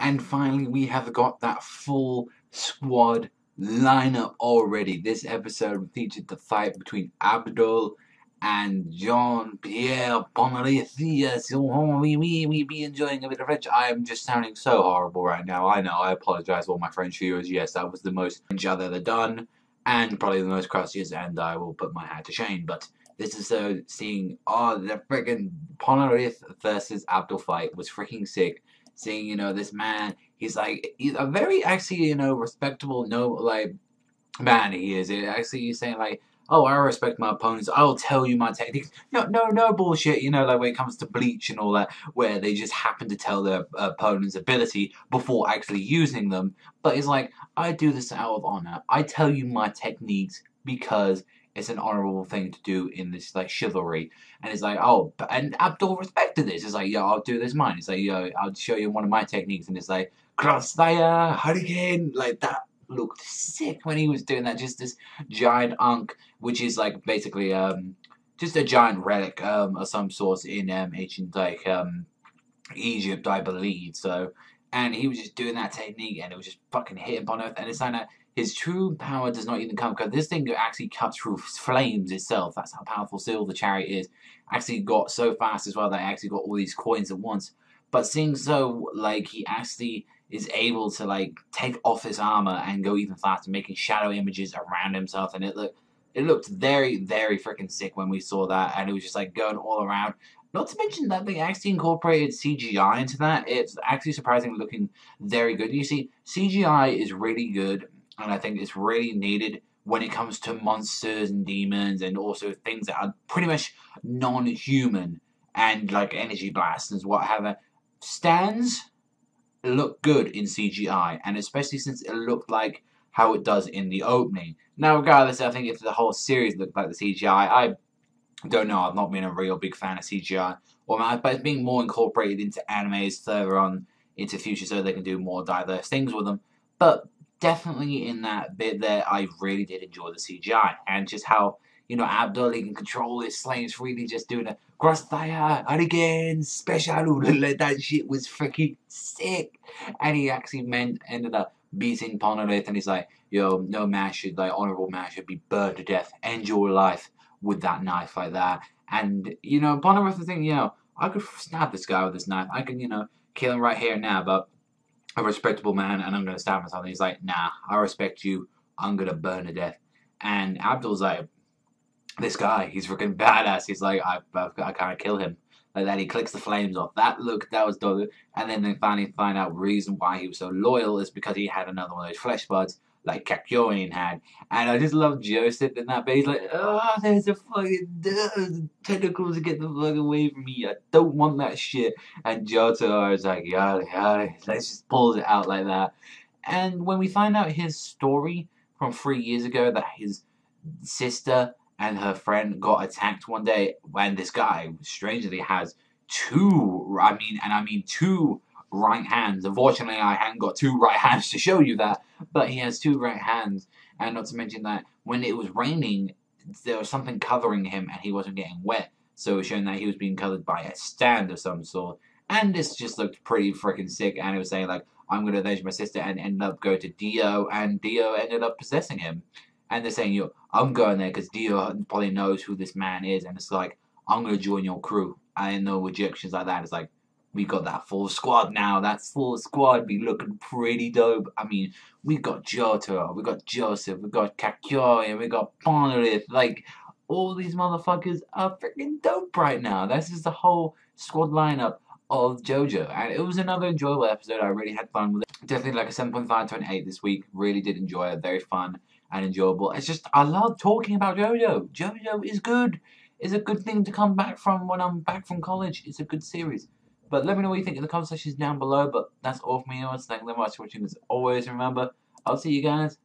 And finally, we have got that full squad lineup already. This episode featured the fight between Abdul and Jean-Pierre Bonalithia. So we be enjoying a bit of French. I am just sounding so horrible right now. I know. I apologize to all my French viewers. Yes, that was the most French I've ever done, and probably the most crustiest, and I will put my hat to shame. But this is seeing the freaking Bonalith versus Abdul fight was freaking sick. Seeing, this man, he's a very, actually, respectable, man he is. He's saying, oh, I respect my opponents, I'll tell you my techniques. No bullshit, when it comes to Bleach and all that, where they just happen to tell their opponent's ability before actually using them. But it's I do this out of honor. I tell you my techniques because it's an honorable thing to do in this, chivalry. And it's oh, and Abdul respected this. It's yo, I'll do this mine. It's yo, I'll show you one of my techniques. And it's Crossfire, Hurricane. That looked sick when he was doing that. Just this giant Ankh, which is, basically, just a giant relic, of some sort in, ancient, Egypt, I believe. So, and he was just doing that technique, and it was just fucking hitting upon Earth. And it's his true power does not even come, because this thing actually cuts through flames itself. That's how powerful Silver Chariot is. Actually got so fast as well that I actually got all these coins at once. But seeing so, he actually is able to, take off his armor and go even faster, making shadow images around himself. And it looked very, very freaking sick when we saw that. And it was just, going all around. Not to mention that they actually incorporated CGI into that. It's actually surprisingly looking very good. You see, CGI is really good. And I think it's really needed when it comes to monsters and demons and also things that are pretty much non-human and energy blasts and whatever. Stands look good in CGI, and especially since it looked like how it does in the opening. Now, regardless, I think if the whole series looked like the CGI, I don't know. I've not been a real big fan of CGI, but it's being more incorporated into animes further on into the future so they can do more diverse things with them. But definitely in that bit there, I really did enjoy the CGI. And just how, Abdul, he can control his slaves really just doing a crossfire, hurricane, special. That shit was freaking sick. And he actually ended up beating Ponolith, and he's yo, no man should, honorable man should be burned to death. End your life with that knife like that. And, Ponolith was thinking, I could stab this guy with this knife. I can, kill him right here and now, but a respectable man, and I'm going to stab myself. And he's nah, I respect you. I'm going to burn to death. And Abdul's this guy, he's freaking badass. He's I can't kill him. Like that, he clicks the flames off. That was dope. And then they finally find out the reason why he was so loyal is because he had another one of those flesh buds, like Kakyoin had. And I just love Joseph in that bit. He's oh, there's a fucking tentacles to get the fuck away from me. I don't want that shit. And Jojo is yada, let's just pulls it out like that. And when we find out his story from 3 years ago, that his sister and her friend got attacked one day, when this guy strangely has two right hands. Unfortunately, I haven't got two right hands to show you that, but he has two right hands. And not to mention that when it was raining, there was something covering him and he wasn't getting wet. So it was showing that he was being covered by a stand of some sort. And this just looked pretty freaking sick. And it was saying I'm going to avenge my sister, and ended up going to Dio, and Dio ended up possessing him. And they're saying, I'm going there because Dio probably knows who this man is. And it's I'm going to join your crew. I know rejections like that. It's we got that full squad now. That full squad be looking pretty dope. I mean, we got Jojo, we got Joseph, we got Kakyoin, we got Ponolith. All these motherfuckers are freaking dope right now. This is the whole squad lineup of Jojo. And it was another enjoyable episode. I really had fun with it. Definitely a 7.5 to an 8 this week. Really did enjoy it. Very fun and enjoyable. It's just, I love talking about Jojo. Jojo is good. It's a good thing to come back from when I'm back from college. It's a good series. But let me know what you think in the comment sections down below. But that's all from me. Thank you very much for watching. As always, remember, I'll see you guys